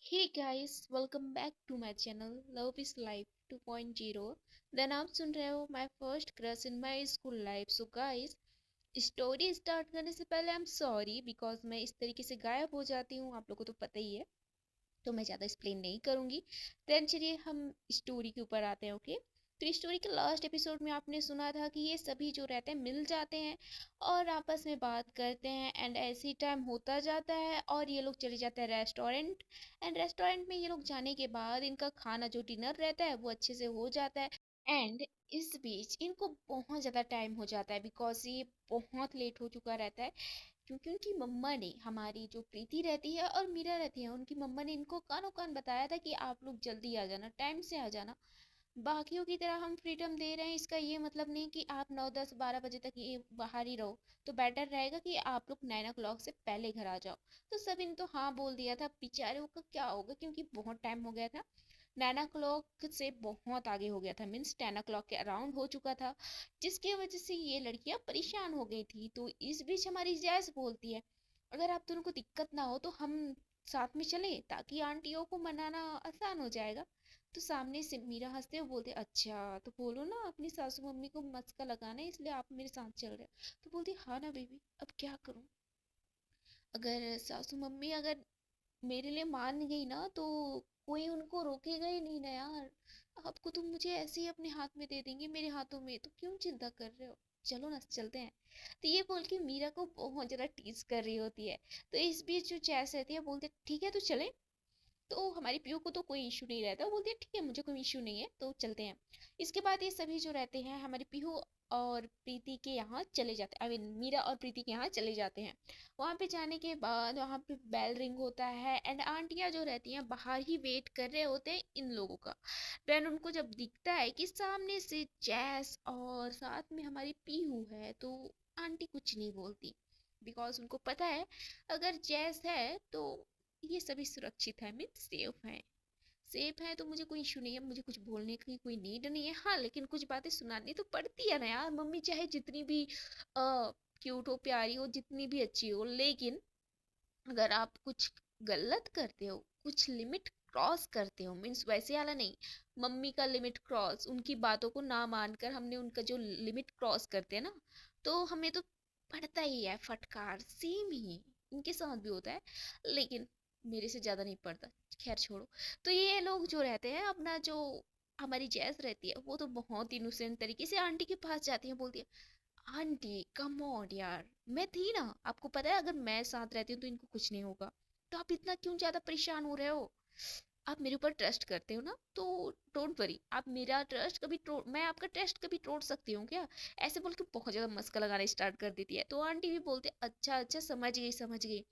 Hey guys, welcome back to my channel Love is Life 2.0। Then आप सुन रहे हो my first crush in my school life. So guys, story start करने से पहले I am sorry because मैं इस तरीके से गायब हो जाती हूँ, आप लोगों को तो पता ही है। तो मैं ज़्यादा एक्सप्लेन नहीं करूँगी। देन चलिए हम स्टोरी के ऊपर आते हैं। ओके, तो स्टोरी के लास्ट एपिसोड में आपने सुना था कि ये सभी जो रहते हैं मिल जाते हैं और आपस में बात करते हैं एंड ऐसे ही टाइम होता जाता है और ये लोग चले जाते हैं रेस्टोरेंट। एंड रेस्टोरेंट में ये लोग जाने के बाद इनका खाना जो डिनर रहता है वो अच्छे से हो जाता है। एंड इस बीच इनको बहुत ज़्यादा टाइम हो जाता है बिकॉज ये बहुत लेट हो चुका रहता है, क्योंकि उनकी मम्मा ने, हमारी जो प्रीति रहती है और मीरा रहती है, उनकी मम्मा ने इनको कानो कान बताया था कि आप लोग जल्दी आ जाना, टाइम से आ जाना। बाकियों की तरह हम फ्रीडम दे रहे हैं, इसका ये मतलब नहीं कि आप 9 10 12 बजे तक ये बाहर ही रहो। तो बेटर रहेगा कि आप लोग 9 o'clock से पहले घर आ जाओ। तो सभी ने तो हाँ बोल दिया था, बेचारों का क्या होगा क्योंकि बहुत टाइम हो गया था। 9 o'clock से बहुत आगे हो गया था, मीन्स 10 o'clock के अराउंड हो चुका था, जिसकी वजह से ये लड़कियां परेशान हो गई थी। तो इस बीच हमारी जैस बोलती है, अगर आप दोनों को दिक्कत ना हो तो हम साथ में चले ताकि आंटियों को मनाना आसान हो जाएगा। तो सामने से मीरा हंसते हुए बोलते, अच्छा तो बोलो ना अपनी सासू मम्मी को मस्का लगाना है इसलिए आप मेरे साथ चल रहे हो। तो बोलती, हाँ ना बेबी, अब क्या करूं। अगर सासू मम्मी अगर मेरे लिए मान गई ना तो कोई उनको रोकेगा ही नहीं ना यार। आपको तो मुझे ऐसे ही अपने हाथ में दे देंगे, मेरे हाथों में, तो क्यों चिंता कर रहे हो। चलो ना चलते हैं। तो ये बोल के मीरा को बहुत ज्यादा टीज कर रही होती है। तो इस बीच जो चैस रहती है बोलते, ठीक है तो चले। तो हमारी पीयू को तो कोई इशू नहीं रहता, वो बोलती है ठीक है मुझे कोई इशू नहीं है तो चलते हैं। इसके बाद ये सभी जो रहते हैं हमारी पीहू और प्रीति के यहाँ चले जाते हैं, आई मीन मीरा और प्रीति के यहाँ चले जाते हैं। वहाँ पे जाने के बाद वहाँ पे बेल रिंग होता है एंड आंटियाँ जो रहती हैं बाहर ही वेट कर रहे होते हैं इन लोगों का। देन उनको जब दिखता है कि सामने से जैस और साथ में हमारी पीहू है तो आंटी कुछ नहीं बोलती, बिकॉज उनको पता है अगर जैस है तो ये सभी सुरक्षित है, मीन सेफ है। सेफ है तो मुझे कोई इशू नहीं है, मुझे कुछ बोलने की कोई नीड नहीं है। हाँ लेकिन कुछ बातें सुनानी तो पड़ती है ना यार, मम्मी चाहे जितनी भी क्यूट हो, प्यारी हो, जितनी भी अच्छी हो, लेकिन अगर आप कुछ गलत करते हो, कुछ लिमिट क्रॉस करते हो, मीन्स वैसे वाला नहीं, मम्मी का लिमिट क्रॉस, उनकी बातों को ना मानकर हमने उनका जो लिमिट क्रॉस करते हैं ना, तो हमें तो पड़ता ही है फटकार, सेम ही इनके साथ भी होता है, लेकिन मेरे से ज्यादा नहीं पड़ता। खैर छोड़ो। तो ये लोग जो रहते हैं अपना जो, हमारी जैस रहती है वो तो बहुत इनोसेंट तरीके से आंटी के पास जाती है, बोलती है, आंटी कम ऑन यार, मैं थी ना, आपको पता है अगर मैं साथ रहती हूँ तो इनको कुछ नहीं होगा, तो आप इतना क्यों ज्यादा परेशान हो रहे हो। आप मेरे ऊपर ट्रस्ट करते हो ना तो डोंट वरी, आप मेरा ट्रस्ट कभी तोड़, मैं आपका ट्रस्ट कभी तोड़ सकती हूँ क्या। ऐसे बोल के बहुत ज्यादा मस्का लगाना स्टार्ट कर देती है। तो आंटी भी बोलते, अच्छा अच्छा समझ गई समझ गई,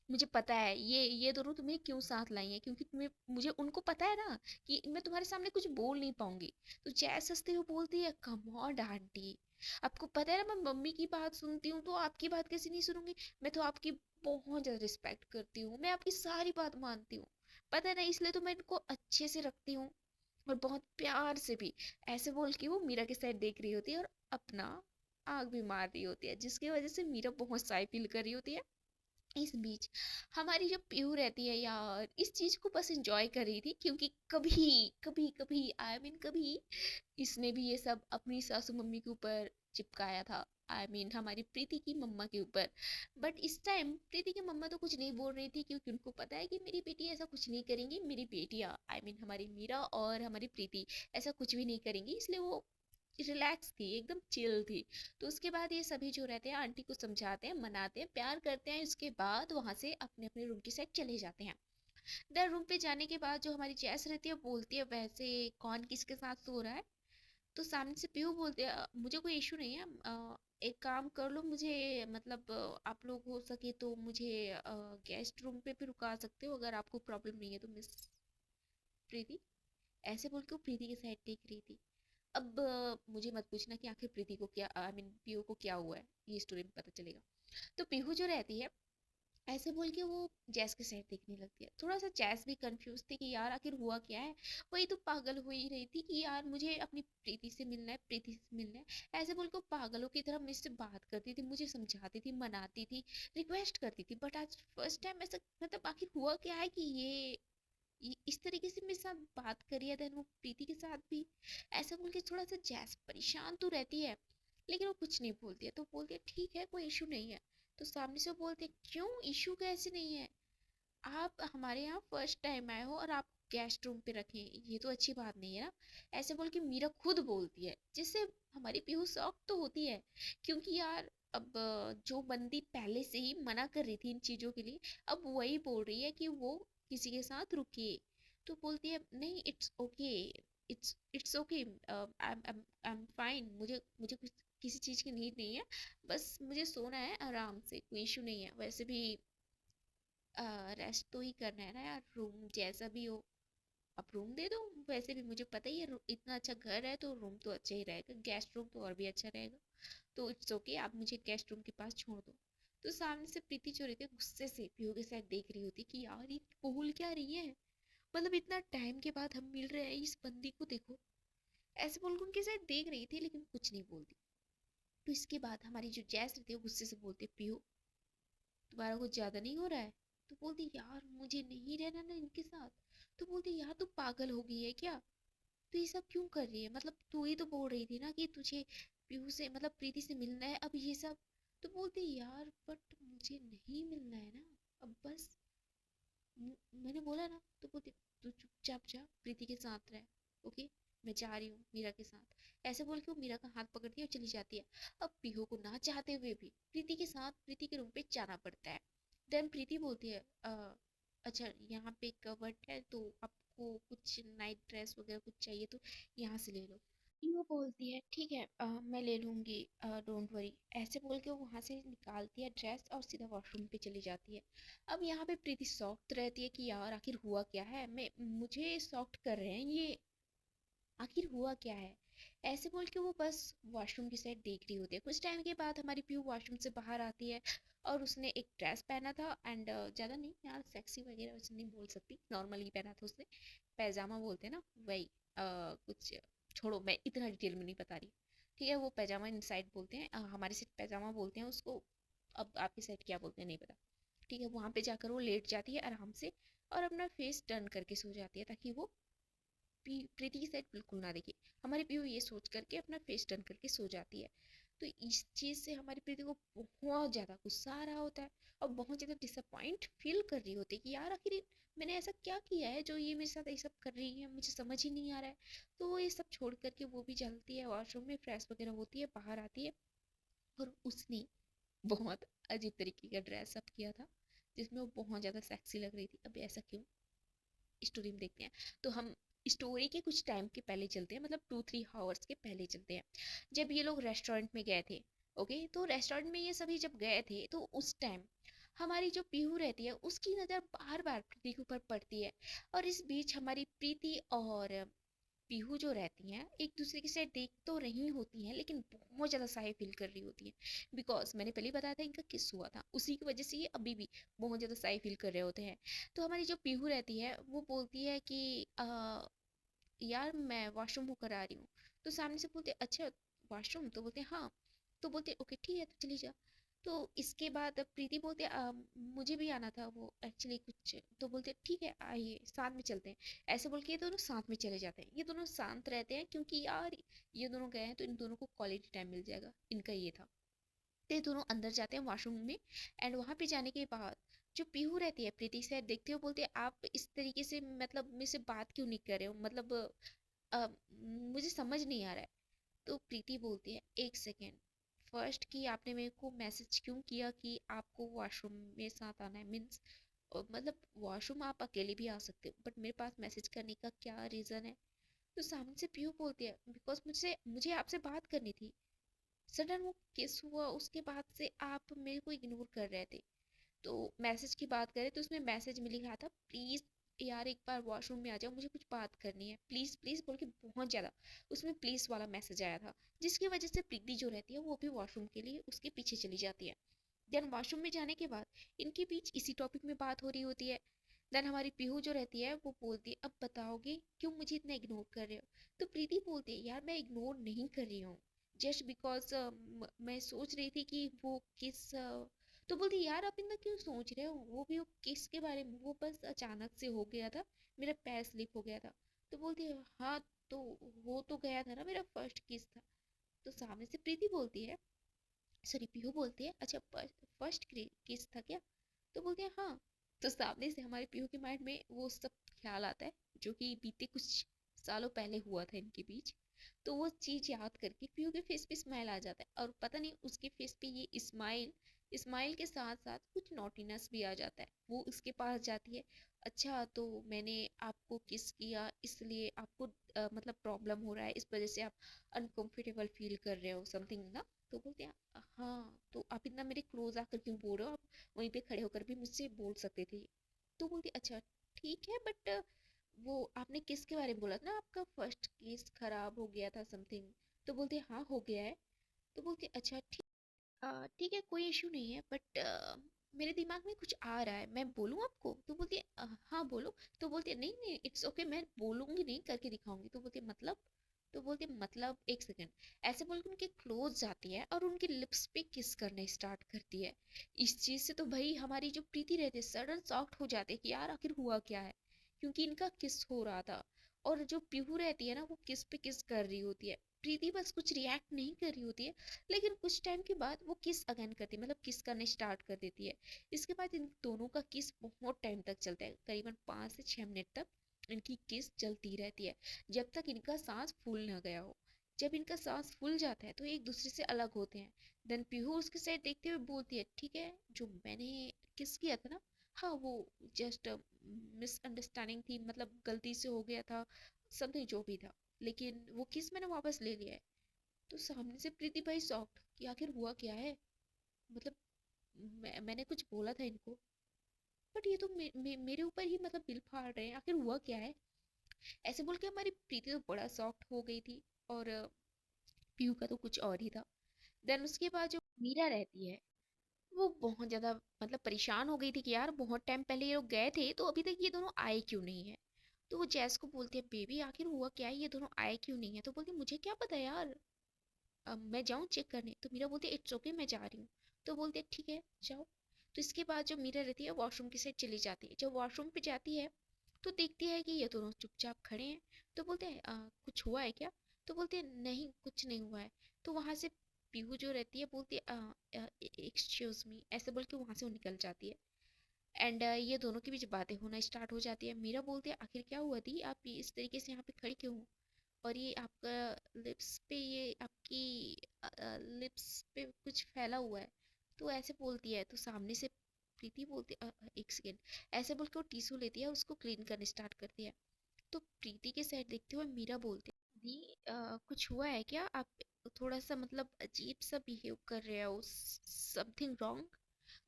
मुझे पता है ये दोनों तुम्हें क्यों साथ लाई हैं, क्योंकि तुम्हें, मुझे उनको पता है ना कि मैं तुम्हारे सामने कुछ बोल नहीं पाऊंगी। तो जैस हंसते हुए बोलती है, कम ऑन आंटी, आपको पता है ना मैं मम्मी की बात सुनती हूँ तो आपकी बात कैसे नहीं सुनूंगी। मैं तो आपकी बहुत ज्यादा रिस्पेक्ट करती हूँ, मैं आपकी सारी बात मानती हूँ, पता है ना, इसलिए तो मैं इनको अच्छे से रखती हूँ और बहुत प्यार से भी। ऐसे बोल के वो मीरा के साइड देख रही होती है और अपना आग भी मार रही होती है, जिसकी वजह से मीरा बहुत साई फील कर रही होती है। इस बीच हमारी जो पीहू रहती है यार, इस चीज को बस एंजॉय कर रही थी, क्योंकि कभी कभी कभी आई मीन कभी इसने भी ये सब अपनी सासू मम्मी के ऊपर चिपकाया था, आई मीन हमारी प्रीति की मम्मा के ऊपर। बट इस टाइम प्रीति की मम्मा तो कुछ नहीं बोल रही थी, क्योंकि उनको पता है कि मेरी बेटी ऐसा कुछ नहीं करेंगी, मेरी बेटियां आई मीन हमारी मीरा और हमारी प्रीति ऐसा कुछ भी नहीं करेंगी, इसलिए वो रिलैक्स थी, एकदम चिल थी। तो उसके बाद ये सभी जो रहते हैं आंटी को समझाते हैं, मनाते हैं, प्यार करते हैं, उसके बाद वहां से अपने अपने रूम की साइड चले जाते हैं। देन रूम पे जाने के बाद जो हमारी जैस रहती है बोलती है, वैसे कौन किसके साथ सो रहा है। तो सामने से पीहू बोलते हैं, मुझे कोई इशू नहीं है, एक काम कर लो, मुझे मतलब आप लोग हो सके तो मुझे गेस्ट रूम पे भी रुका सकते हो अगर आपको प्रॉब्लम नहीं है तो मिस प्रीति। ऐसे बोल के वो प्रीति की साइड देख रही थी। अब मुझे मत पूछना कि आखिर प्रीति को क्या, आई मीन पीहू को क्या हुआ है, ये स्टोरी में पता चलेगा। तो पीहू जो रहती है ऐसे बोल के वो जैस के साइड देखने लगती है। थोड़ा सा जैस भी कंफ्यूज थी कि यार आखिर हुआ क्या है। वही तो पागल हो ही रही थी कि यार मुझे अपनी प्रीति से मिलना है, प्रीति से मिलना है, ऐसे बोल के वो पागलों की तरह मुझसे बात करती थी, मुझे समझाती थी, मनाती थी, रिक्वेस्ट करती थी। बट आज फर्स्ट टाइम ऐसा, मतलब आखिर हुआ क्या है कि ये इस तरीके से मेरे साथ बात करी है। देन वो प्रीति के साथ भी ऐसा बोल के थोड़ा सा जैस परेशान तो रहती है, लेकिन वो कुछ नहीं बोलती है। तो बोलती है ठीक है कोई इशू नहीं है। तो सामने से वो बोलते हैं क्यों इशू कैसे नहीं है, आप हमारे यहाँ फर्स्ट टाइम आए हो और आप गेस्ट रूम पे रखें, ये तो अच्छी बात नहीं है ना। ऐसे बोल के मीरा खुद बोलती है, जिससे हमारी पीहू शॉक तो होती है। क्योंकि यार अब जो बंदी पहले से ही मना कर रही थी इन चीजों के लिए, अब वही बोल रही है कि वो किसी के साथ रुके। तो बोलती है नहीं it's okay, it's okay, I am fine, मुझे मुझे कुछ किसी चीज की नीड नहीं है, बस मुझे सोना है आराम से, कोई इशू नहीं है। वैसे भी रेस्ट तो ही करना है ना यार, रूम जैसा भी हो आप रूम दे दो। वैसे भी मुझे पता ही है इतना अच्छा घर है तो रूम तो अच्छा ही रहेगा, गेस्ट रूम तो और भी अच्छा रहेगा। तो इट्स ओके, आप मुझे गेस्ट रूम के पास छोड़ दो। तो सामने से प्रीति जो रहती है गुस्से से पीहू के साथ देख रही होती कि यार ये बोल क्या रही है, मतलब इतना टाइम के बाद हम मिल रहे हैं, इस बंदी को देखो। ऐसे बोल के उनके साथ देख रही थी लेकिन कुछ नहीं बोलती। तो इसके बाद हमारी जो जैस रहती है वो गुस्से से बोलती है पीहू तुम्हारा कुछ ज्यादा नहीं हो रहा है। तो बोलती यार मुझे नहीं रहना ना इनके साथ। तो बोलती यार तू पागल हो गई है क्या, तो ये सब क्यों कर रही है, मतलब तू ही तो बोल रही थी ना कि तुझे पीहू से मतलब प्रीति से मिलना है, अब ये सब। तो बोलती यार बट मुझे नहीं मिलना है ना, अब बस मैंने बोला ना। तो बोलती तू चुपचाप जा प्रीति के साथ रह, ओके मैं जा रही हूँ मीरा के साथ। ऐसे बोल के वो मीरा का हाथ पकड़ती है और चली जाती है। अब पीहू को ना चाहते हुए भी प्रीति के साथ प्रीति के रूम पे जाना पड़ता है। देन प्रीति बोलती है अच्छा यहाँ पे कवर्ड है तो आपको कुछ नाइट ड्रेस वगैरह कुछ चाहिए तो यहाँ से ले लो। वो बोलती है ठीक है मैं ले लूंगी, डोंट वरी। ऐसे बोल के वो वहां से निकालती है ड्रेस और सीधा वॉशरूम पे चली जाती है। अब यहाँ पे प्रीति सॉफ्ट रहती है कि यार आखिर हुआ क्या है, मैं मुझे सॉफ्ट कर रहे हैं ये, आखिर हुआ क्या है। ऐसे बोल के वो बस वॉशरूम की साइड देख रही होती है। कुछ टाइम के बाद हमारी पीहू वॉशरूम से बाहर आती है और उसने एक ड्रेस पहना था एंड ज़्यादा नहीं यार सेक्सी वगैरह वैसे नहीं बोल सकती, नॉर्मल ही पहना था उसने। पैजामा बोलते हैं ना वही, कुछ छोड़ो मैं इतना डिटेल में नहीं बता रही। ठीक है वो पैजामा इनसाइड बोलते हैं, हमारे साइड पैजामा बोलते हैं उसको, अब आपकी साइड क्या बोलते हैं नहीं पता। ठीक है वहाँ पे जाकर वो लेट जाती है आराम से और अपना फेस टर्न करके सो जाती है ताकि वो प्रीति की साइड बिल्कुल ना देखे। हमारी पीहू ये सोच करके अपना फेस टर्न करके सो जाती है। तो इस चीज से हमारी प्रीति को बहुत ज्यादा गुस्सा आ रहा होता है और बहुत ज्यादा डिसअपॉइंट फील कर रही होती है कि यार आखिर मैंने ऐसा क्या किया है जो ये मेरे साथ ये सब कर रही है, मुझे समझ ही नहीं आ रहा है। तो वो ये सब छोड़ करके वो भी चलती है वॉशरूम में, फ्रेश वगैरह होती है, बाहर आती है। और उसने बहुत अजीब तरीके का ड्रेस अप किया था जिसमें वो बहुत ज्यादा सेक्सी लग रही थी। अब ऐसा क्यों, स्टोरी में देखते हैं। तो हम स्टोरी के कुछ टाइम के पहले चलते हैं, मतलब 2-3 आवर्स के पहले चलते हैं जब ये लोग रेस्टोरेंट में गए थे। ओके तो रेस्टोरेंट में ये सभी जब गए थे तो उस टाइम हमारी जो पीहू रहती है उसकी नज़र बार बार प्रीति के ऊपर पड़ती है। और इस बीच हमारी प्रीति और पीहू जो रहती हैं एक दूसरे की साइड देख तो रही होती हैं लेकिन बहुत ज़्यादा साय फील कर रही होती हैं, बिकॉज मैंने पहले बताया था इनका किस हुआ था, उसी की वजह से ये अभी भी बहुत ज़्यादा साय फील कर रहे होते हैं। तो हमारी जो पीहू रहती है वो बोलती है कि यार मैं वॉशरूम होकर आ रही हूँ। तो सामने से बोलते अच्छा वॉशरूम, तो बोलते हाँ। तो बोलते ओके ठीक है तो चली जा। तो इसके बाद प्रीति बोलते मुझे भी आना था वो एक्चुअली कुछ, तो बोलते ठीक है आइए साथ में चलते हैं। ऐसे बोल के ये दोनों साथ में चले जाते हैं। ये दोनों शांत रहते हैं क्योंकि यार ये दोनों गए हैं तो इन दोनों को क्वालिटी टाइम मिल जाएगा, इनका ये था। तो ये दोनों अंदर जाते हैं वॉशरूम में एंड वहां पे जाने के बाद जो पीहू रहती है प्रीति से देखते हो बोलते हैं आप इस तरीके से मतलब मेरे से बात क्यों नहीं कर रहे हो, मतलब अ, मुझे समझ नहीं आ रहा है। तो प्रीति बोलती है एक सेकेंड, फर्स्ट कि आपने मेरे को मैसेज क्यों किया कि आपको वॉशरूम में साथ आना है, मीन्स मतलब वॉशरूम आप अकेले भी आ सकते हो बट मेरे पास मैसेज करने का क्या रीज़न है। तो सामने से पीहू बोलती है बिकॉज मुझे मुझे आपसे बात करनी थी। सडन वो किस हुआ उसके बाद से आप मेरे को इग्नोर कर रहे थे। तो मैसेज की बात करें तो उसमें मैसेज में लिखा था प्लीज़ यार एक बार वॉशरूम में आ जाओ मुझे कुछ बात करनी है, प्लीज़ प्लीज़ बोल के बहुत ज़्यादा उसमें प्लीज़ वाला मैसेज आया था। जिसकी वजह से प्रीति जो रहती है वो भी वॉशरूम के लिए उसके पीछे चली जाती है। देन वॉशरूम में जाने के बाद इनके बीच इसी टॉपिक में बात हो रही होती है। देन हमारी पीहू जो रहती है वो बोलती है अब बताओगे क्यों मुझे इतना इग्नोर कर रहे हो। तो प्रीति बोलती है यार मैं इग्नोर नहीं कर रही हूँ, जस्ट बिकॉज मैं सोच रही थी कि वो किस तो बोलती यार आप इतना क्यों सोच रहे हो, वो भी वो किस के बारे में, वो बस अचानक से हो गया था, मेरा पैर स्लिप हो गया था। तो बोलती है हाँ, तो हो तो गया था ना, मेरा फर्स्ट किस था। तो सामने से प्रीति बोलती है, सॉरी पीहू बोलती है, अच्छा फर्स्ट किस था क्या। तो बोलते हैं हाँ। तो सामने से हमारे पीहू के माइंड में वो सब ख्याल आता है जो कि बीते कुछ सालों पहले हुआ था इनके बीच। तो वो चीज याद करके पीहू के फेस पे स्माइल आ जाता है, और पता नहीं उसके फेस पे ये स्माइल, स्माइल के साथ साथ कुछ नॉटीनेस भी आ जाता है। वो उसके पास जाती है, अच्छा तो मैंने आपको किस किया इसलिए आपको मतलब प्रॉब्लम हो रहा है, इस वजह से आप अनकंफर्टेबल फील कर रहे हो समथिंग ना। तो बोलते हैं हाँ, तो आप इतना मेरे क्लोज आकर क्यों बोल रहे हो, आप वहीं पे खड़े होकर भी मुझसे बोल सकते थे। तो बोलती अच्छा ठीक है, बट वो आपने किसके बारे में बोला था ना, आपका फर्स्ट केस खराब हो गया था समथिंग। तो बोलते हाँ हो गया है। तो बोलते अच्छा ठीक, ठीक है कोई इशू नहीं है, बट मेरे दिमाग में कुछ आ रहा है, मैं बोलूँ आपको। तो बोलती है हाँ बोलो। तो बोलती है नहीं नहीं इट्स ओके, मैं बोलूंगी नहीं, करके दिखाऊंगी। तो बोलती है मतलब। तो बोलती है मतलब एक सेकंड। ऐसे बोल के उनके क्लोज जाती है और उनके लिप्स पे किस करने स्टार्ट करती है। इस चीज से तो भाई हमारी जो प्रीति रहती है सडन शॉक्ड हो जाते हैं कि यार आखिर हुआ क्या है, क्योंकि इनका किस हो रहा था। और जो पीहू रहती है ना, वो किस पे किस कर रही होती है, प्रीति बस कुछ रिएक्ट नहीं कर रही होती है। लेकिन कुछ टाइम के बाद वो किस अगेन करती है, मतलब किस करने स्टार्ट कर देती है। इसके बाद इन दोनों का किस बहुत टाइम तक चलता है, करीबन 5 से 6 मिनट तक इनकी किस चलती रहती है, जब तक इनका सांस फूल ना गया हो। जब इनका सांस फूल जाता है तो एक दूसरे से अलग होते हैं। देन पीहू उसके साइड देखते हुए बोलती है ठीक है, जो मैंने किस किया था ना, हाँ वो जस्ट मिसअंडरस्टैंडिंग थी, मतलब गलती से हो गया था, समथिंग जो भी था, लेकिन वो किस मैंने वापस ले लिया है। तो सामने से प्रीति भाई शॉक्ड कि आखिर हुआ क्या है, मतलब मैंने कुछ बोला था इनको, बट ये तो मेरे ऊपर ही मतलब बिल फाड़ रहे हैं, आखिर हुआ क्या है। ऐसे बोल के हमारी प्रीति तो बड़ा सॉफ्ट हो गई थी, और पीयू का तो कुछ और ही था। देन उसके बाद जो मीरा रहती है, वो बहुत ज्यादा मतलब परेशान हो गई थी कि यार बहुत टाइम पहले ये लोग गए थे, तो अभी तक ये दोनों आए क्यों नहीं है। तो वो जैस को बोलती है बेबी आखिर हुआ क्या है, ये दोनों आए क्यों नहीं है। तो बोलती मुझे क्या पता यार, अब मैं जाऊँ चेक करने। तो मीरा बोलती है इट्स ओके मैं जा रही हूँ। तो बोलते हैं ठीक है जाओ। तो इसके बाद जो मीरा रहती है वॉशरूम की साइड चली जाती है। जब वॉशरूम पे जाती है तो देखती है कि ये दोनों चुपचाप खड़े हैं। तो बोलते हैं कुछ हुआ है क्या। तो बोलते हैं नहीं कुछ नहीं हुआ है। तो वहां से पीहू जो रहती है बोलती है एक्सक्यूज मी, ऐसे बोल के वहां से वो निकल जाती है। एंड ये दोनों के बीच बातें होना स्टार्ट हो जाती है। मीरा बोलती है आखिर क्या हुआ थी, आप इस तरीके से यहाँ पे खड़ी क्यों हो, और ये आपका लिप्स पे, ये आपकी लिप्स पे कुछ फैला हुआ है। तो ऐसे बोलती है। तो सामने से प्रीति बोलती है एक सेकेंड, ऐसे बोल के वो टिश्यू लेती है और उसको क्लीन करने स्टार्ट करती है। तो प्रीति के साइड देखते हुए मीरा बोलती है दी कुछ हुआ है क्या, आप थोड़ा सा मतलब अजीब सा बिहेव कर रहे हो, समथिंग रॉन्ग।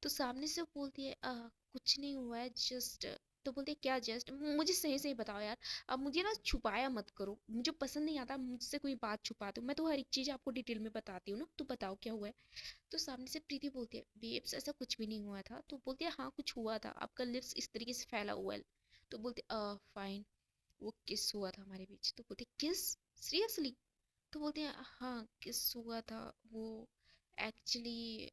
तो सामने से वो बोलती है कुछ नहीं हुआ है जस्ट। तो बोलती है क्या जस्ट, मुझे सही सही बताओ यार, अब मुझे ना छुपाया मत करो, मुझे पसंद नहीं आता मुझसे कोई बात छुपाते हो, मैं तो हर एक चीज आपको डिटेल में बताती हूँ ना, तो बताओ क्या हुआ है। तो सामने से प्रीति बोलती है बेब्स ऐसा कुछ भी नहीं हुआ था। तो बोलती है हाँ कुछ हुआ था, आपका लिप्स इस तरीके से फैला हुआ है। तो बोलते फाइन, वो किस हुआ था हमारे बीच। तो बोलते किस, सीरियसली। तो बोलते हैं हाँ किस हुआ था वो, एक्चुअली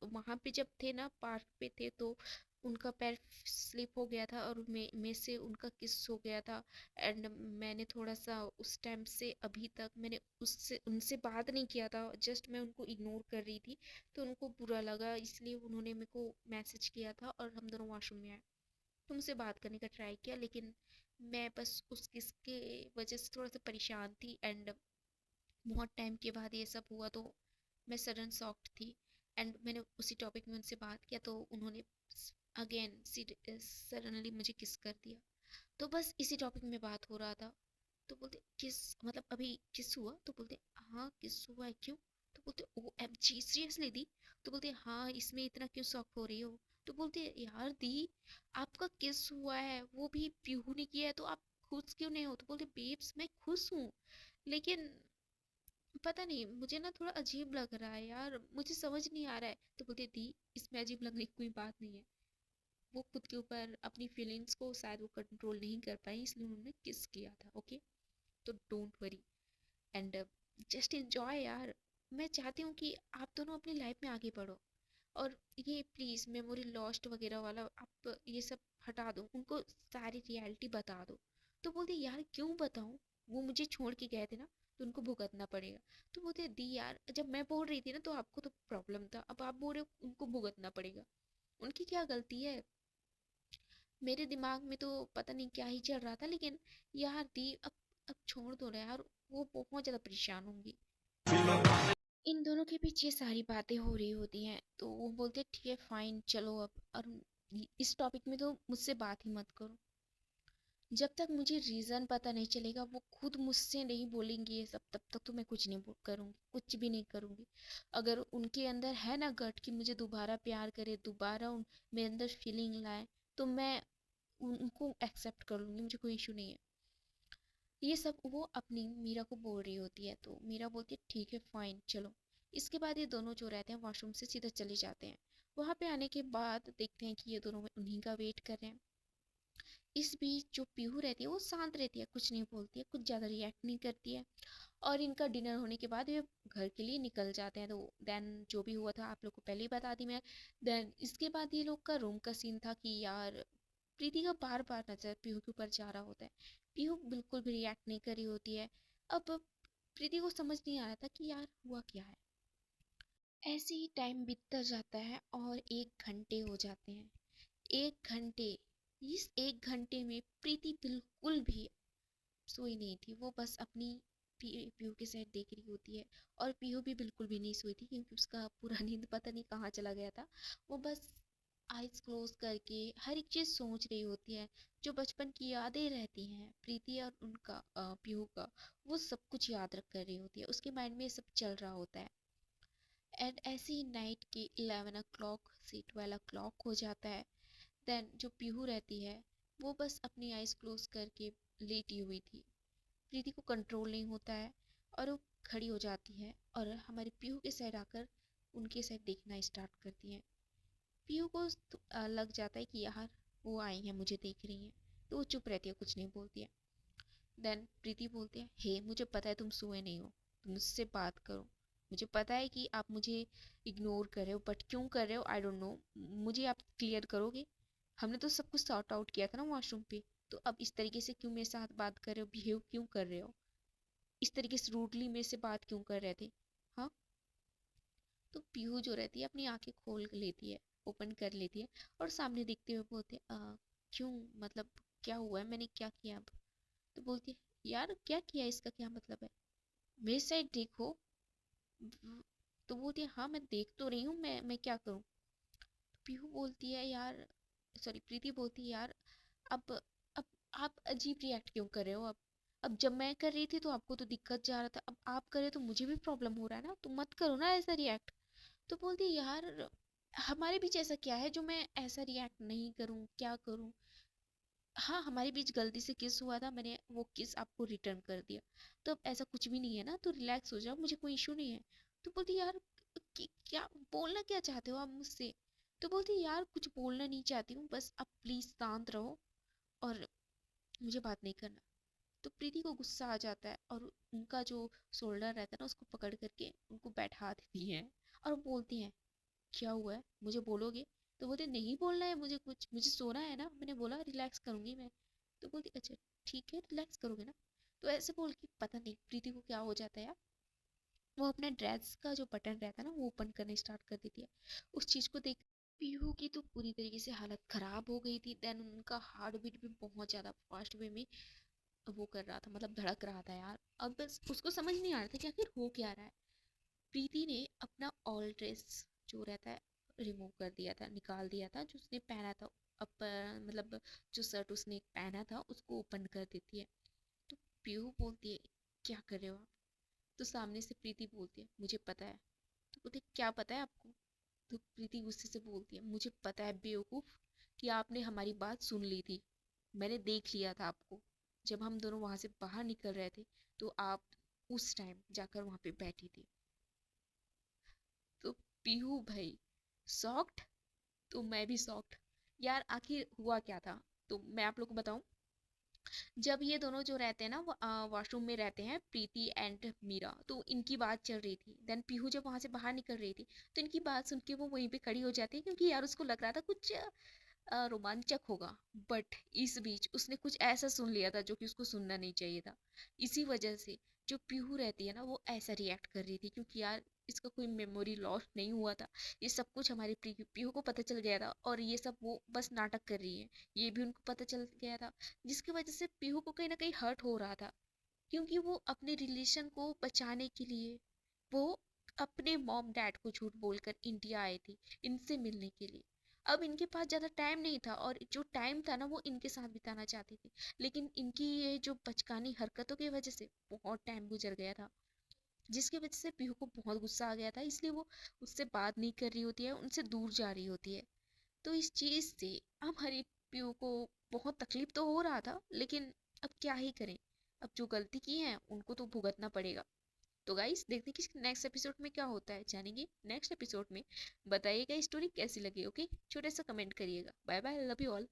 वहां पे जब थे ना पार्क पे थे, तो उनका पैर स्लिप हो गया था और में से उनका किस हो गया था। एंड मैंने थोड़ा सा उस टाइम से अभी तक मैंने उससे उनसे बात नहीं किया था, जस्ट मैं उनको इग्नोर कर रही थी। तो उनको बुरा लगा इसलिए उन्होंने मेरे को मैसेज किया था और हम दोनों वॉशरूम में आए। तुमसे बात करने का ट्राई किया, लेकिन मैं बस उस किसके वजह से थोड़ा सा परेशान थी। एंड बहुत टाइम के बाद ये सब हुआ तो मैं सडन शॉक्ड थी। एंड मैंने उसी टॉपिक में उनसे बात किया तो उन्होंने अगेन सडनली मुझे किस कर दिया। तो बस इसी टॉपिक में बात हो रहा था। तो बोलते किस मतलब अभी किस हुआ। तो बोलते हाँ किस हुआ है क्यों। तो बोलते ओ एम जी सीरियसली दी। तो बोलते हाँ इसमें इतना क्यों शॉक हो रही हो। तो बोलते यार दी आपका किस हुआ है वो भी पीहू ने किया है, तो आप खुश क्यों नहीं हो। तो बोलते बेब्स मैं खुश हूँ, लेकिन पता नहीं मुझे ना थोड़ा अजीब लग रहा है यार, मुझे समझ नहीं आ रहा है। तो बोलती दी इसमें अजीब लगने की कोई बात नहीं है, वो खुद के ऊपर अपनी फीलिंग्स को शायद वो कंट्रोल नहीं कर पाई इसलिए उन्होंने किस किया था, ओके। तो don't worry and just enjoy यार। मैं चाहती हूँ कि आप दोनों अपनी लाइफ में आगे बढ़ो, और ये प्लीज़ मेमोरी लॉस्ट वगैरह वाला आप ये सब हटा दो, उनको सारी रियलिटी बता दो। तो बोलते यार क्यों बताऊँ, वो मुझे छोड़ के गए थे ना, तो उनको भुगतना पड़ेगा। तो बोलते दी यार जब मैं बोल रही थी ना तो आपको तो प्रॉब्लम था, अब आप बोल रहे हो उनको भुगतना पड़ेगा, उनकी क्या गलती है। मेरे दिमाग में तो पता नहीं क्या ही चल रहा था, लेकिन यार दी अब छोड़ दो ना यार, वो बहुत ज़्यादा परेशान होंगी। इन दोनों के बीच ये सारी बातें हो रही होती हैं, तो वो बोलते ठीक है फाइन चलो अब, और इस टॉपिक में तो मुझसे बात ही मत करो। जब तक मुझे रीज़न पता नहीं चलेगा, वो खुद मुझसे नहीं बोलेंगी ये सब, तब तक तो मैं कुछ नहीं करूँगी, कुछ भी नहीं करूँगी। अगर उनके अंदर है ना गट कि मुझे दोबारा प्यार करे, दोबारा मेरे अंदर फीलिंग लाए, तो मैं उनको एक्सेप्ट कर लूँगी, मुझे कोई इशू नहीं है। ये सब वो अपनी मीरा को बोल रही होती है, तो मीरा बोलती है ठीक है फाइन चलो। इसके बाद ये दोनों जो रहते हैं वॉशरूम से सीधा चले जाते हैं। वहाँ पे आने के बाद देखते हैं कि ये दोनों उन्हीं का वेट कर रहे हैं। इस बीच जो पीहू रहती है वो शांत रहती है, कुछ नहीं बोलती है, कुछ ज़्यादा रिएक्ट नहीं करती है। और इनका डिनर होने के बाद ये घर के लिए निकल जाते हैं। तो देन जो भी हुआ था आप लोग को पहले ही बता दी मैं। देन इसके बाद ये लोग का रूम का सीन था कि यार प्रीति का बार बार नजर पीहू के ऊपर जा रहा होता है। पीहू बिल्कुल भी रिएक्ट नहीं कर रही होती है। अब प्रीति को समझ नहीं आ रहा था कि यार हुआ क्या है। ऐसे ही टाइम बीतता जाता है और 1 घंटे हो जाते हैं। 1 घंटे, इस 1 घंटे में प्रीति बिल्कुल भी सोई नहीं थी, वो बस अपनी पीहू के साइड देख रही होती है। और पीहू भी बिल्कुल भी नहीं सोई थी, क्योंकि उसका पूरा नींद पता नहीं कहाँ चला गया था। वो बस आइज क्लोज करके हर एक चीज़ सोच रही होती है, जो बचपन की यादें रहती हैं प्रीति और उनका पीहू का, वो सब कुछ याद रख कर रही होती है, उसके माइंड में ये सब चल रहा होता है। एंड ऐसे ही नाइट के 11 o'clock से 12 o'clock हो जाता है। देन जो पीहू रहती है वो बस अपनी आइज क्लोज करके लेटी हुई थी। प्रीति को कंट्रोल नहीं होता है और वो खड़ी हो जाती है और हमारे पीहू के साइड आकर उनके साइड देखना स्टार्ट करती है। पीहू को लग जाता है कि यार वो आई हैं मुझे देख रही हैं, तो वो चुप रहती है, कुछ नहीं बोलती है। देन प्रीति बोलती है हे मुझे पता है तुम सोए नहीं हो, तुम मुझसे बात करो। मुझे पता है कि आप मुझे इग्नोर कर रहे हो, बट क्यों कर रहे हो आई डोंट नो, मुझे आप क्लियर करोगे। हमने तो सब कुछ सॉर्ट आउट किया था ना वॉशरूम पे, तो अब इस तरीके से क्यों मेरे साथ बात कर रहे हो, बिहेव क्यों कर रहे हो, इस तरीके से रूडली मेरे से बात क्यों कर रहे थे। हाँ। तो पीहू जो रहती है अपनी आंखें खोल लेती है, ओपन कर लेती है और सामने देखते हुए बोलते क्यों, मतलब क्या हुआ है, मैंने क्या किया अब। तो बोलती है यार क्या किया, इसका क्या मतलब है, मेरे साइड देखो। तो बोलती है हाँ मैं देख तो रही हूँ, मैं क्या करूँ। तो पीहू बोलती है यार, सॉरी प्रीति बोलती है यार अब अब आप अजीब रिएक्ट क्यों कर रहे हो। अब जब मैं कर रही थी तो आपको तो दिक्कत जा रहा था, अब आप करे तो मुझे भी प्रॉब्लम हो रहा है ना, तो मत करो ना ऐसा रिएक्ट। तो बोलती है यार हमारे बीच ऐसा क्या है जो मैं ऐसा रिएक्ट नहीं करूं, क्या करूं। हाँ हमारे बीच गलती से किस हुआ था, मैंने वो किस आपको रिटर्न कर दिया, तो अब ऐसा कुछ भी नहीं है ना, तो रिलैक्स हो जाओ, मुझे कोई इशू नहीं है। तो बोलती यार क्या बोलना क्या चाहते हो आप मुझसे। तो बोलती यार कुछ बोलना नहीं चाहती हूँ, बस आप प्लीज शांत रहो और मुझे बात नहीं करना। तो प्रीति को गुस्सा आ जाता है और उनका जो शोल्डर रहता है ना उसको पकड़ करके उनको बैठा देती है और बोलती हैं क्या हुआ है मुझे बोलोगे। तो बोलते नहीं बोलना है मुझे, कुछ मुझे सोना है ना, मैंने बोला रिलैक्स करूंगी मैं। तो बोलती अच्छा ठीक है रिलैक्स करोगे ना। तो ऐसे बोल के पता नहीं प्रीति को क्या हो जाता है यार, वो अपने ड्रेस का जो बटन रहता है ना वो ओपन करने स्टार्ट कर देती है। उस चीज को देख पीहू की तो पूरी तरीके से हालत खराब हो गई थी। देन उनका हार्ट बीट भी बहुत ज्यादा फास्ट वे में वो कर रहा था, मतलब धड़क रहा था यार। अब बस उसको समझ नहीं आ रहा था कि आखिर हो क्या रहा है। प्रीति ने अपना ऑल ड्रेस जो रहता है रिमूव कर दिया था, निकाल दिया था, जो उसने पहना था अपर, मतलब जो शर्ट उसने पहना था उसको ओपन कर देती है। तो पीहू बोलती है क्या कर रहे हो आप। तो सामने से प्रीति बोलती है मुझे पता है। तो बोलते क्या पता है आपको। तो प्रीति गुस्से से बोलती है मुझे पता है बेवकूफ कि आपने हमारी बात सुन ली थी, मैंने देख लिया था आपको, जब हम दोनों वहां से बाहर निकल रहे थे तो आप उस टाइम जाकर वहां पे बैठी थी। तो पीहू भाई सॉक्ड, तो मैं भी सॉक्ड। यार आखिर हुआ क्या था, तो मैं आप लोग को बताऊं। जब ये दोनों जो रहते हैं ना वो वॉशरूम में रहते हैं, प्रीति एंड मीरा, तो इनकी बात चल रही थी। देन पीहू जब वहां से बाहर निकल रही थी तो इनकी बात सुन के वो वहीं पे खड़ी हो जाती है, क्योंकि यार उसको लग रहा था कुछ रोमांचक होगा। बट इस बीच उसने कुछ ऐसा सुन लिया था जो कि उसको सुनना नहीं चाहिए था। इसी वजह से जो पीहू रहती है ना वो ऐसा रिएक्ट कर रही थी, क्योंकि यार इसका कोई मेमोरी लॉस नहीं हुआ था। ये सब कुछ हमारी पीहू को पता चल गया था, और ये सब वो बस नाटक कर रही है, ये भी उनको पता चल गया था। जिसकी वजह से पीहू को कहीं ना कहीं हर्ट हो रहा था, क्योंकि वो अपने रिलेशन को बचाने के लिए वो अपने मॉम डैड को झूठ बोलकर इंडिया आए थे इनसे मिलने के लिए। अब इनके पास ज़्यादा टाइम नहीं था, और जो टाइम था ना वो इनके साथ बिताना चाहती थी, लेकिन इनकी ये जो बचकानी हरकतों की वजह से बहुत टाइम गुजर गया था, जिसकी वजह से पीहू को बहुत गुस्सा आ गया था। इसलिए वो उससे बात नहीं कर रही होती है, उनसे दूर जा रही होती है। तो इस चीज़ से हमारी पीहू को बहुत तकलीफ तो हो रहा था, लेकिन अब क्या ही करें। अब जो गलती की है उनको तो भुगतना पड़ेगा। तो गाइस देखते हैं कि नेक्स्ट एपिसोड में क्या होता है, जानेंगे नेक्स्ट एपिसोड में। बताइएगा स्टोरी कैसी लगी, ओके, छोटा सा कमेंट करिएगा। Bye bye, love you all.